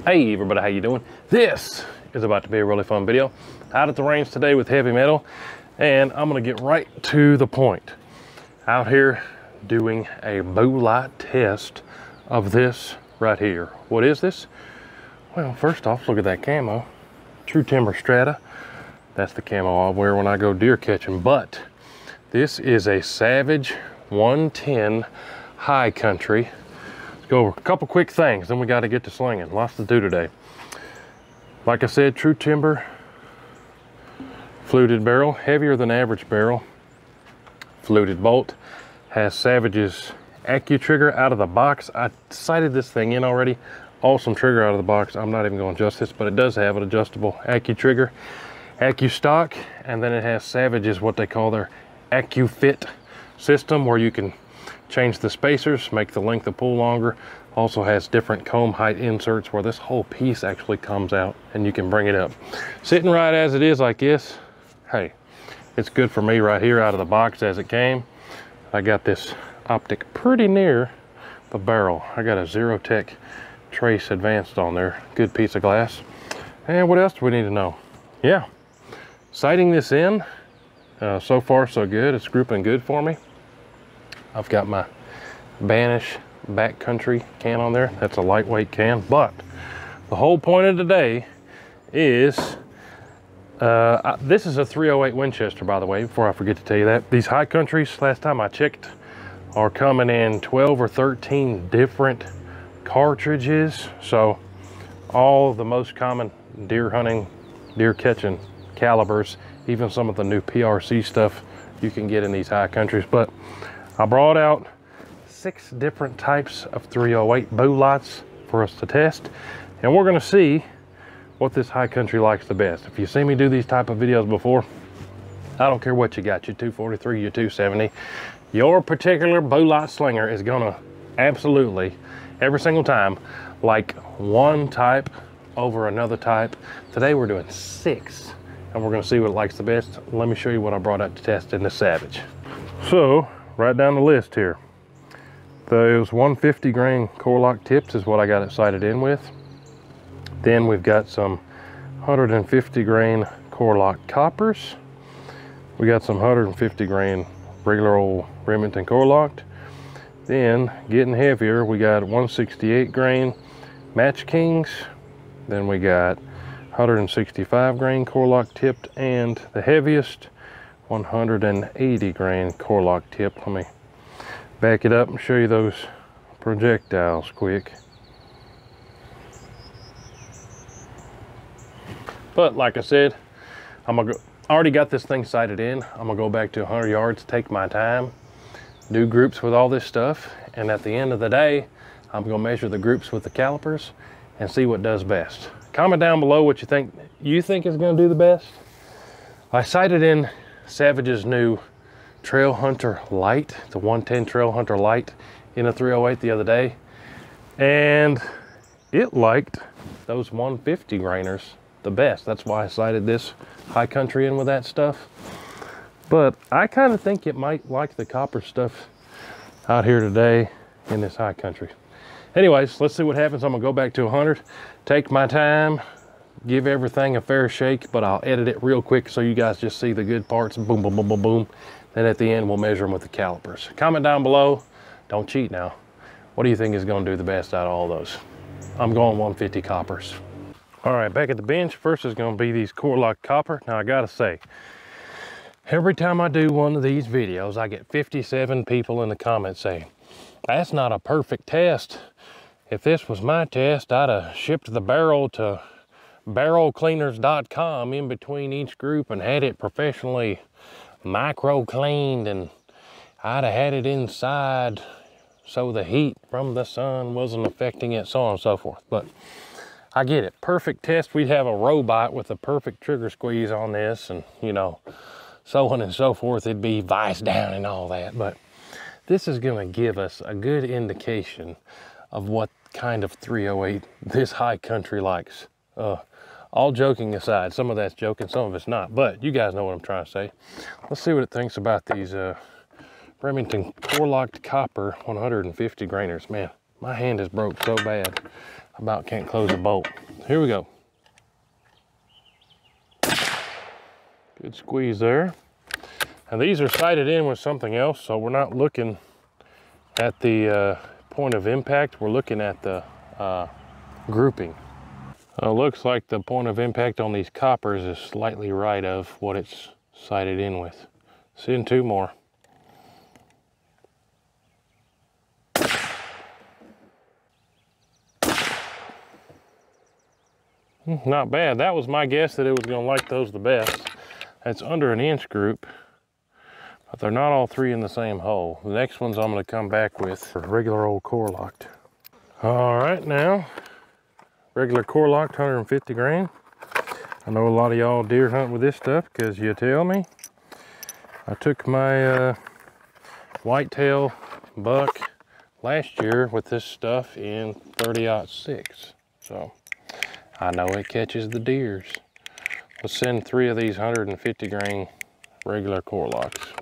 Hey everybody, how you doing? This is about to be a really fun video. Out at the range today with heavy metal, and I'm gonna get right to the point. Out here doing a bow light test of this right here. What is this? Well, first off, look at that camo. True Timber Strata. That's the camo I wear when I go deer catching, but this is a Savage 110 High Country. Go over a couple quick things, then we got to get to slinging. Lots to do today. Like I said, True Timber fluted barrel, heavier than average barrel. Fluted bolt, has Savage's AccuTrigger out of the box. I sighted this thing in already. Awesome trigger out of the box. I'm not even going to adjust this, but it does have an adjustable AccuTrigger, AccuStock, and then it has Savage's what they call their AccuFit system, where you can change the spacers, make the length of pull longer. Also has different comb height inserts where this whole piece actually comes out and you can bring it up. Sitting right as it is like this, hey, it's good for me right here out of the box as it came. I got this optic pretty near the barrel. I got a Zerotech Trace Advanced on there. Good piece of glass. And what else do we need to know? Yeah, sighting this in, so far so good. It's grouping good for me. I've got my Banish Backcountry can on there. That's a lightweight can, but the whole point of today is, this is a 308 Winchester, by the way, before I forget to tell you that. These High Countries, last time I checked, are coming in 12 or 13 different cartridges. So all the most common deer hunting, deer catching calibers, even some of the new PRC stuff you can get in these High Countries. But I brought out 6 different types of 308 bow lights for us to test, and we're going to see what this High Country likes the best. If you've seen me do these type of videos before, I don't care what you got, your 243, your 270, your particular bow light slinger is going to absolutely, every single time, like one type over another type. Today we're doing 6, and we're going to see what it likes the best. Let me show you what I brought out to test in the Savage. So, right down the list here. Those 150 grain Core-Lokt tips is what I got it sighted in with. Then we've got some 150 grain Core-Lokt coppers. We got some 150 grain regular old Remington Core-Lokt. Then getting heavier, we got 168 grain Match Kings. Then we got 165 grain Core-Lokt tipped, and the heaviest 180 grain Core-Lokt tip. Let me back it up and show you those projectiles quick. But like I said, I already got this thing sighted in. I'm gonna go back to 100 yards, take my time, do groups with all this stuff, and at the end of the day, I'm gonna measure the groups with the calipers and see what does best. Comment down below what you think is gonna do the best. I sighted in Savage's new Trail Hunter Light, the 110 Trail Hunter Light in a 308 the other day, and it liked those 150 grainers the best. That's why I sighted this High Country in with that stuff. But I kind of think it might like the copper stuff out here today in this High Country. Anyways, let's see what happens. I'm gonna go back to 100, take my time, give everything a fair shake, but I'll edit it real quick so you guys just see the good parts. Boom, boom, boom, boom, boom. Then at the end, we'll measure them with the calipers. Comment down below. Don't cheat now. What do you think is going to do the best out of all those? I'm going 150 coppers. All right, back at the bench. First is going to be these Core-Lokt copper. Now, I got to say, every time I do one of these videos, I get 57 people in the comments saying, that's not a perfect test. If this was my test, I'd have shipped the barrel to barrelcleaners.com in between each group and had it professionally micro cleaned, and I'd have had it inside so the heat from the sun wasn't affecting it, so on and so forth. But I get it. Perfect test, we'd have a robot with a perfect trigger squeeze on this, and you know, so on and so forth. It'd be vice down and all that. But this is going to give us a good indication of what kind of 308 this High Country likes. All joking aside, some of that's joking, some of it's not, but you guys know what I'm trying to say. Let's see what it thinks about these Remington Core-Lokt copper 150 grainers. Man, my hand is broke so bad. about can't close the bolt. Here we go. Good squeeze there. And these are sighted in with something else, so we're not looking at the point of impact, we're looking at the grouping. Looks like the point of impact on these coppers is slightly right of what it's sighted in with. Send two more. Not bad. That was my guess that it was going to like those the best. It's under an inch group, but they're not all three in the same hole. The next ones I'm going to come back with are regular old core locked. All right, now regular core locked 150 grain. I know a lot of y'all deer hunt with this stuff because you tell me. I took my whitetail buck last year with this stuff in 30-06, so I know it catches the deers. Let's send 3 of these 150 grain regular core locks.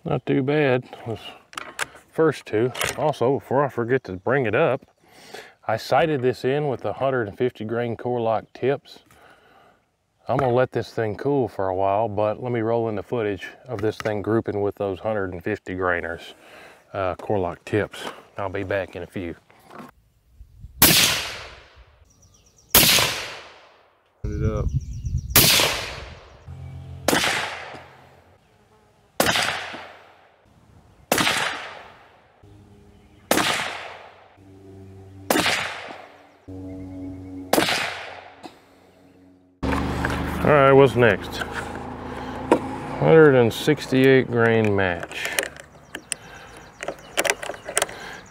Not too bad. Those first two. Also, before I forget to bring it up, I sighted this in with the 150 grain core lock tips. I'm gonna let this thing cool for a while, but let me roll in the footage of this thing grouping with those 150 grainers core lock tips. I'll be back in a few. Put it up. All right, what's next? 168 grain match.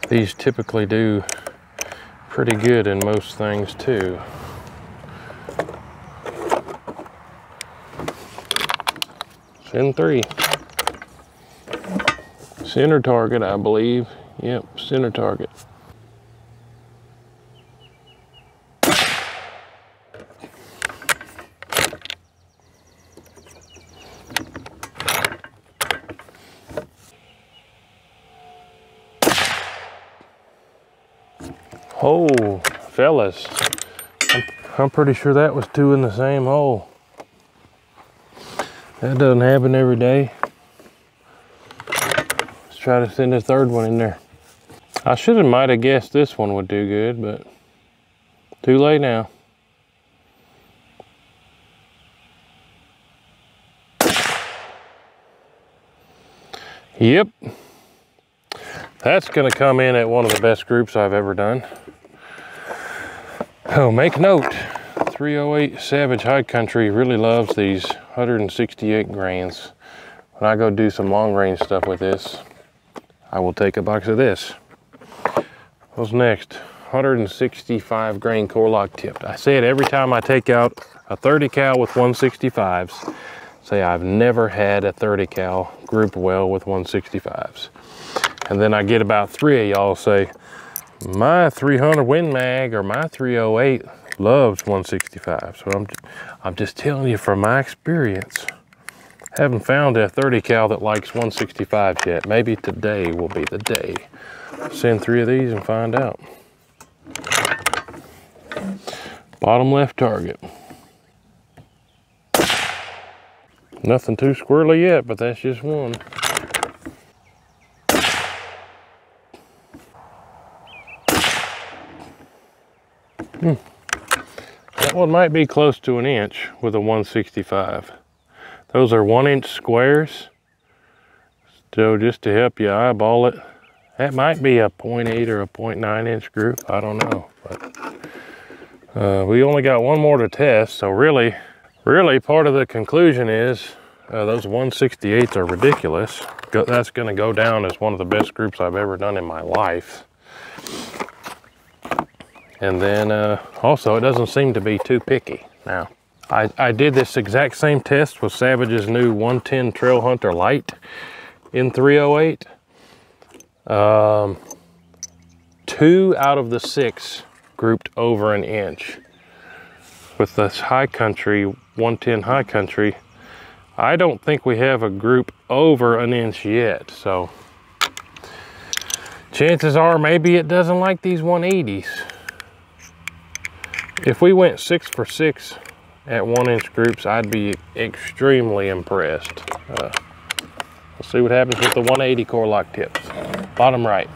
These typically do pretty good in most things too. Send 3. Center target, I believe. Yep, center target. Oh, fellas, I'm pretty sure that was 2 in the same hole. That doesn't happen every day. Let's try to send a 3rd one in there. I might have guessed this one would do good, but too late now. Yep. That's gonna come in at one of the best groups I've ever done. Oh, make note, 308 Savage High Country really loves these 168 grains. When I go do some long range stuff with this, I will take a box of this. What's next? 165 grain core lock tipped. I say it every time I take out a 30 cal with 165s. Say I've never had a 30 cal group well with 165s. And then I get about 3 of y'all say, my 300 Win Mag or my 308 loves 165. So I'm just telling you from my experience. Haven't found a 30 cal that likes 165 yet. Maybe today will be the day. Send 3 of these and find out. Bottom left target. Nothing too squirrely yet, but that's just one. That one might be close to an inch with a 165. Those are 1-inch squares. So just to help you eyeball it, that might be a 0.8 or a 0.9 inch group. I don't know, but we only got one more to test. So really part of the conclusion is those 168s are ridiculous. That's going to go down as one of the best groups I've ever done in my life. And then also it doesn't seem to be too picky. Now, I did this exact same test with Savage's new 110 Trail Hunter Light in 308. 2 out of the 6 grouped over an inch. With this High Country, 110 High Country, I don't think we have a group over an inch yet, so chances are maybe it doesn't like these 180s. If we went 6 for 6 at 1 inch groups, I'd be extremely impressed. We'll see what happens with the 180 core lock tips. Bottom right.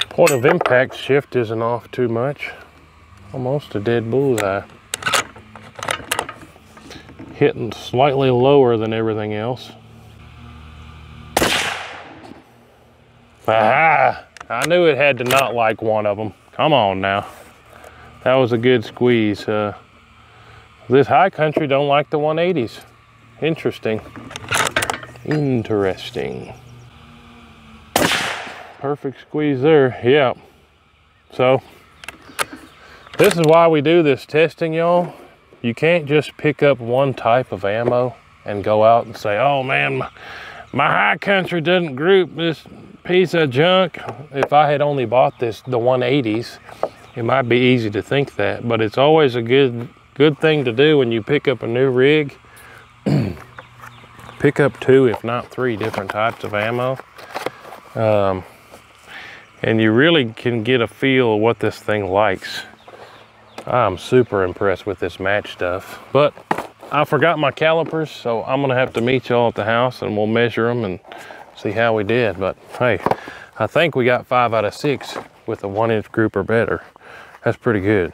Point of impact shift isn't off too much. Almost a dead bullseye. Hitting slightly lower than everything else. Aha! I knew it had to not like one of them. Come on now. That was a good squeeze. This high country don't like the 180s. Interesting. Interesting. Perfect squeeze there. Yeah. So, this is why we do this testing, y'all. You can't just pick up one type of ammo and go out and say, oh man, my high country doesn't group this piece of junk. If I had only bought the 180s, it might be easy to think that, but it's always a good thing to do when you pick up a new rig. Pick up 2, if not 3 different types of ammo. And you really can get a feel of what this thing likes. I'm super impressed with this match stuff, but I forgot my calipers, so I'm gonna have to meet y'all at the house and we'll measure them and see how we did. But hey, I think we got 5 out of 6 with a 1 inch group or better. That's pretty good.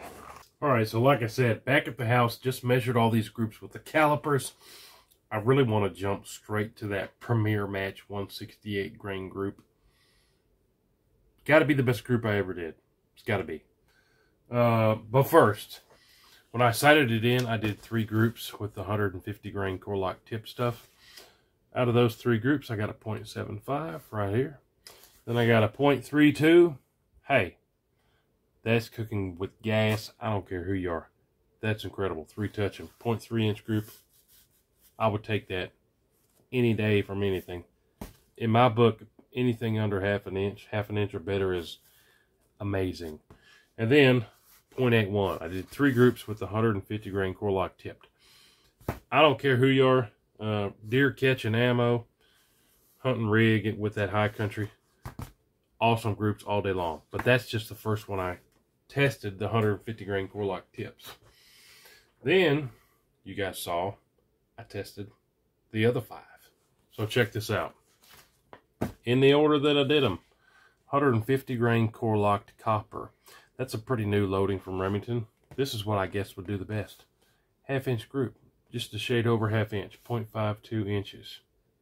All right, so like I said, back at the house, just measured all these groups with the calipers. I really want to jump straight to that Premier Match 168 grain group. Got to be the best group I ever did. It's got to be. But first, when I sighted it in, I did 3 groups with the 150 grain core lock tip stuff. Out of those 3 groups, I got a 0.75 right here. Then I got a 0.32. Hey, that's cooking with gas. I don't care who you are. That's incredible. 3 touching. 0.3 inch group. I would take that any day from anything. In my book, anything under half an inch or better is amazing. And then 0.81. I did 3 groups with the 150 grain core lock tipped. I don't care who you are. Deer catching ammo, hunting rig with that high country. Awesome groups all day long. But that's just the first one I tested, the 150 grain core lock tips. Then, you guys saw, I tested the other 5. So check this out. In the order that I did them, 150 grain core locked copper. That's a pretty new loading from Remington. This is what I guess would do the best. 1/2 inch group, just a shade over 1/2 inch, 0.52 inches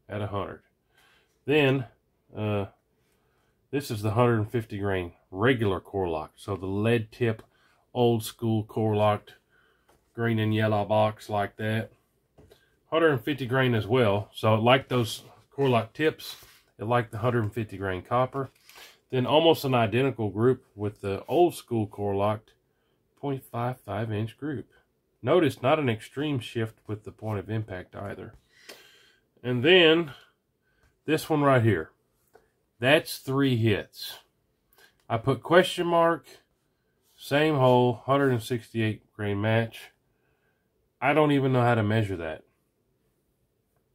at 100. Then, this is the 150 grain regular core lock. So the lead tip, old school core locked, green and yellow box like that. 150 grain as well. So like those core lock tips, it like the 150 grain copper. Then almost an identical group with the old school core locked 0.55 inch group. Notice not an extreme shift with the point of impact either. And then this one right here. That's 3 hits. I put question mark, same hole, 168 grain match. I don't even know how to measure that.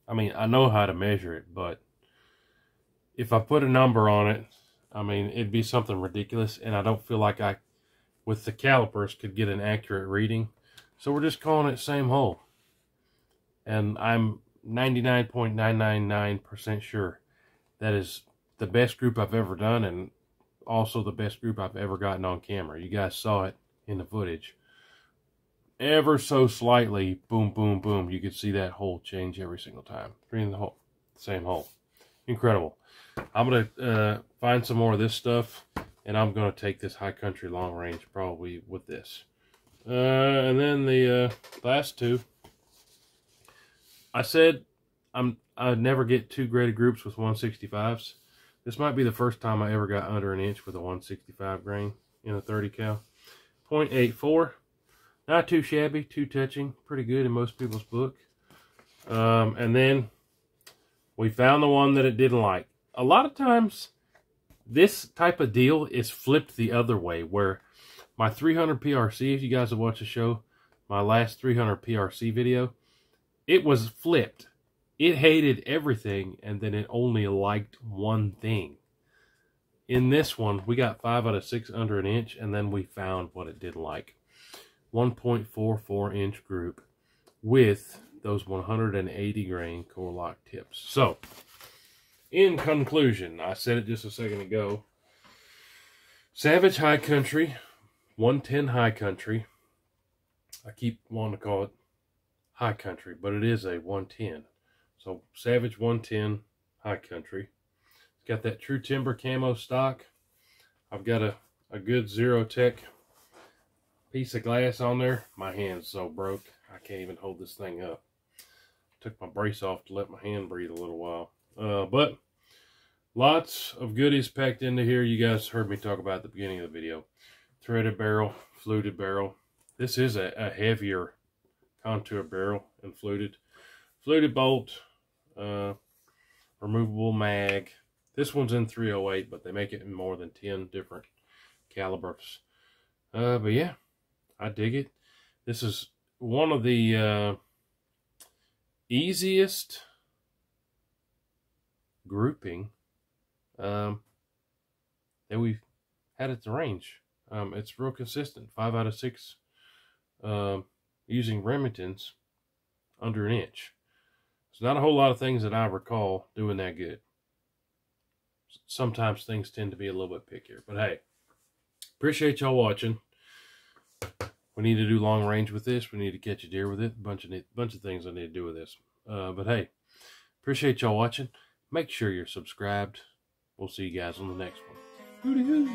I mean, I know how to measure it, but if I put a number on it, I mean, it'd be something ridiculous, and I don't feel like I, with the calipers, could get an accurate reading. So we're just calling it same hole. And I'm 99.999% sure that is the best group I've ever done, and also the best group I've ever gotten on camera. You guys saw it in the footage. Ever so slightly, boom, boom, boom, you could see that hole change every single time. Green the hole, same hole. Incredible. I'm going to find some more of this stuff, and I'm going to take this high country long range probably with this. And then the last 2. I said I'd never get too great of groups with 165s. This might be the first time I ever got under an inch with a 165 grain in a 30 cal. 0.84. Not too shabby, too touching. Pretty good in most people's book. And then we found the one that it didn't like. A lot of times, this type of deal is flipped the other way, where my 300 PRC, if you guys have watched the show, my last 300 PRC video, it was flipped. It hated everything, and then it only liked one thing. In this one, we got 5 out of 6 under an inch, and then we found what it didn't like. 1.44 inch group with those 180 grain Core-Lokt tips. So, in conclusion, I said it just a second ago, Savage High Country, 110 High Country. I keep wanting to call it High Country, but it is a 110. So, Savage 110 High Country. It's got that True Timber camo stock. I've got a good Zerotech piece of glass on there. My hand's so broke, I can't even hold this thing up. Took my brace off to let my hand breathe a little while. But lots of goodies packed into here. You guys heard me talk about at the beginning of the video. Threaded barrel, fluted barrel. This is a heavier contour barrel and fluted. Fluted bolt, removable mag. This one's in 308, but they make it in more than 10 different calibers. But yeah, I dig it. This is one of the easiest grouping that we've had at the range. It's real consistent. 5 out of 6 using Remingtons under an inch. There's not a whole lot of things that I recall doing that good. Sometimes things tend to be a little bit pickier. But hey, appreciate y'all watching. We need to do long range with this. We need to catch a deer with it. Bunch of things I need to do with this. But hey, appreciate y'all watching. Make sure you're subscribed. We'll see you guys on the next one. Hooty hoo.